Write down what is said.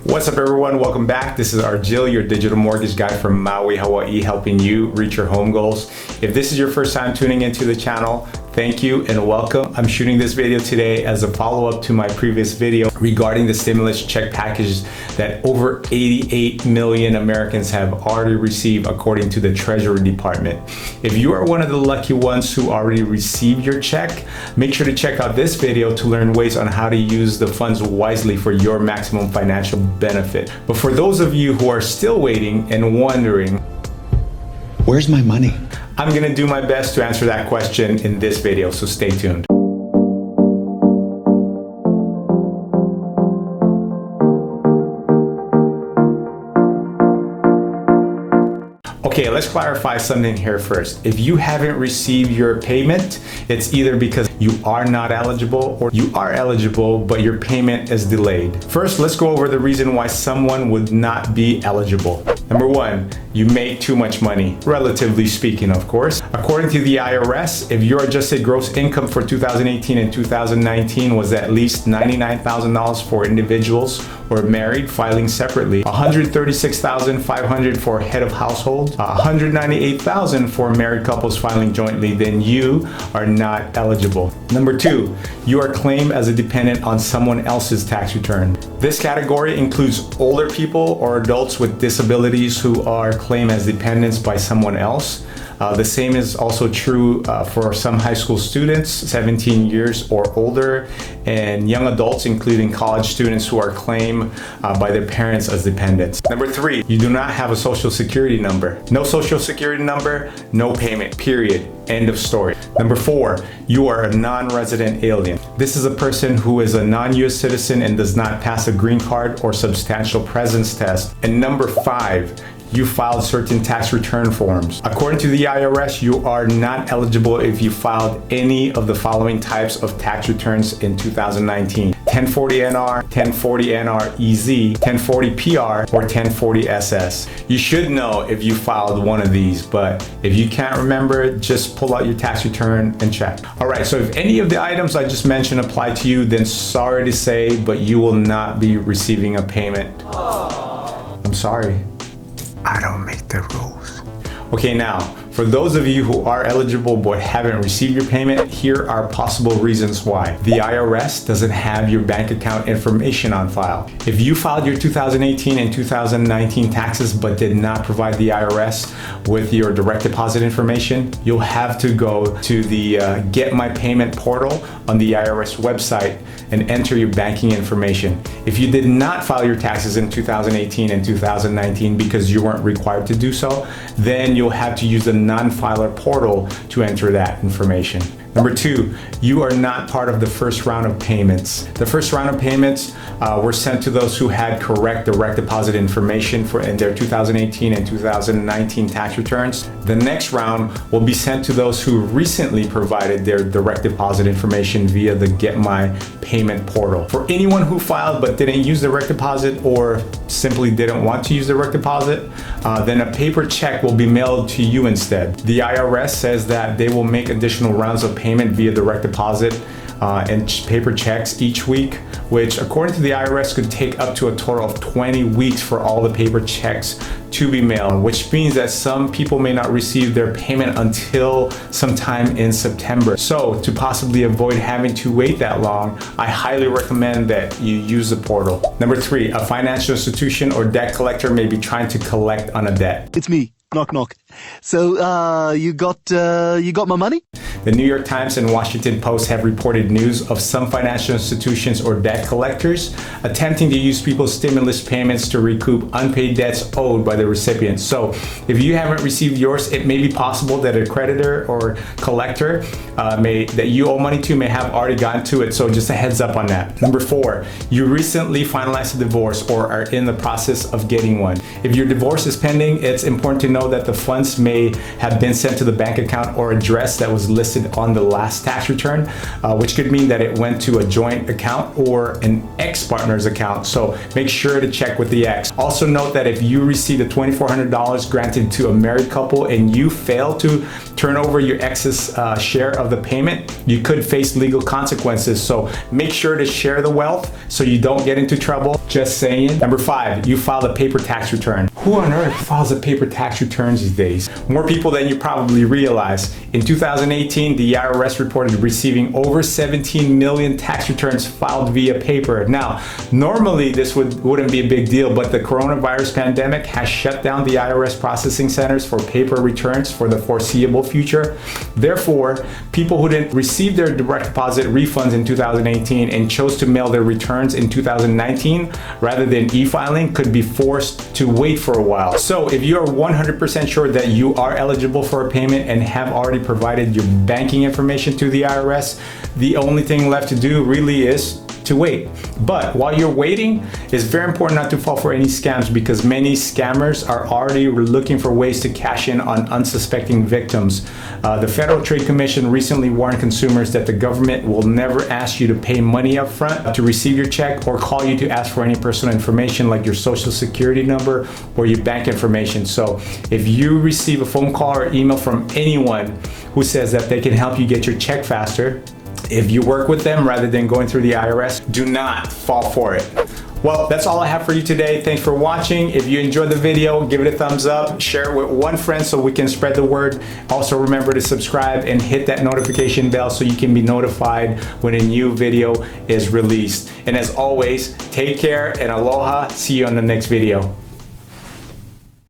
What's up everyone, welcome back. This is Argylle, your digital mortgage guy from Maui, Hawaii, helping you reach your home goals. If this is your first time tuning into the channel, thank you and welcome. I'm shooting this video today as a follow-up to my previous video regarding the stimulus check package that over 88 million Americans have already received according to the Treasury Department. If you are one of the lucky ones who already received your check, make sure to check out this video to learn ways on how to use the funds wisely for your maximum financial benefit. But for those of you who are still waiting and wondering, where's my money? I'm gonna do my best to answer that question in this video, so stay tuned. Okay, let's clarify something here first. If you haven't received your payment, it's either because you are not eligible or you are eligible, but your payment is delayed. First, let's go over the reason why someone would not be eligible. Number one, you make too much money, relatively speaking, of course. According to the IRS, if your adjusted gross income for 2018 and 2019 was at least $99,000 for individuals or married filing separately, $136,500 for head of household, $198,000 for married couples filing jointly, then you are not eligible. Number two, you are claimed as a dependent on someone else's tax return. This category includes older people or adults with disabilities who are claimed as dependents by someone else. The same is also true for some high school students, 17 years or older, and young adults, including college students who are claimed by their parents as dependents. Number three, you do not have a social security number. No social security number, no payment, period. End of story. Number four, you are a non-resident alien. This is a person who is a non-US citizen and does not pass a green card or substantial presence test. And number five, you filed certain tax return forms. According to the IRS, you are not eligible if you filed any of the following types of tax returns in 2019. 1040NR, 1040NR-EZ, 1040PR, or 1040SS. You should know if you filed one of these, but if you can't remember, just pull out your tax return and check. All right, so if any of the items I just mentioned apply to you, then sorry to say, but you will not be receiving a payment. I'm sorry. I don't make the rules. Okay, now, for those of you who are eligible but haven't received your payment, here are possible reasons why. The IRS doesn't have your bank account information on file. If you filed your 2018 and 2019 taxes but did not provide the IRS with your direct deposit information, you'll have to go to the Get My Payment portal on the IRS website and enter your banking information. If you did not file your taxes in 2018 and 2019 because you weren't required to do so, then you'll have to use the non-filer portal to enter that information. Number two, you are not part of the first round of payments. The first round of payments were sent to those who had correct direct deposit information in their 2018 and 2019 tax returns. The next round will be sent to those who recently provided their direct deposit information via the Get My Payment portal. For anyone who filed but didn't use direct deposit or simply didn't want to use direct deposit, then a paper check will be mailed to you instead. The IRS says that they will make additional rounds of payment via direct deposit and paper checks each week, which according to the IRS could take up to a total of 20 weeks for all the paper checks to be mailed, which means that some people may not receive their payment until sometime in September. So to possibly avoid having to wait that long, I highly recommend that you use the portal. Number three, a financial institution or debt collector may be trying to collect on a debt. It's me. Knock, knock. So, you got my money? The New York Times and Washington Post have reported news of some financial institutions or debt collectors attempting to use people's stimulus payments to recoup unpaid debts owed by the recipients. So if you haven't received yours, it may be possible that a creditor or collector that you owe money to may have already gotten to it. So just a heads up on that. Number four, you recently finalized a divorce or are in the process of getting one. If your divorce is pending, it's important to know that the funds may have been sent to the bank account or address that was listed listed on the last tax return, which could mean that it went to a joint account or an ex-partner's account. So make sure to check with the ex. Also note that if you receive the $2,400 granted to a married couple and you fail to turn over your ex's share of the payment, you could face legal consequences. So make sure to share the wealth so you don't get into trouble. Just saying. Number 5, you file a paper tax return. Who on earth files a paper tax returns these days? More people than you probably realize. In 2018, the IRS reported receiving over 17 million tax returns filed via paper. Now, normally this wouldn't be a big deal, but the coronavirus pandemic has shut down the IRS processing centers for paper returns for the foreseeable future. Therefore, people who didn't receive their direct deposit refunds in 2018 and chose to mail their returns in 2019 rather than e-filing could be forced to wait for a while. So if you are 100% sure that you are eligible for a payment and have already provided your banking information to the IRS, the only thing left to do really is to wait. But while you're waiting, it's very important not to fall for any scams, because many scammers are already looking for ways to cash in on unsuspecting victims. The Federal Trade Commission recently warned consumers that the government will never ask you to pay money up front to receive your check or call you to ask for any personal information like your social security number or your bank information. So if you receive a phone call or email from anyone who says that they can help you get your check faster, if you work with them rather than going through the IRS, do not fall for it. Well, that's all I have for you today. Thanks for watching. If you enjoyed the video, give it a thumbs up, share it with one friend so we can spread the word. Also remember to subscribe and hit that notification bell so you can be notified when a new video is released. And as always, take care and aloha. See you on the next video.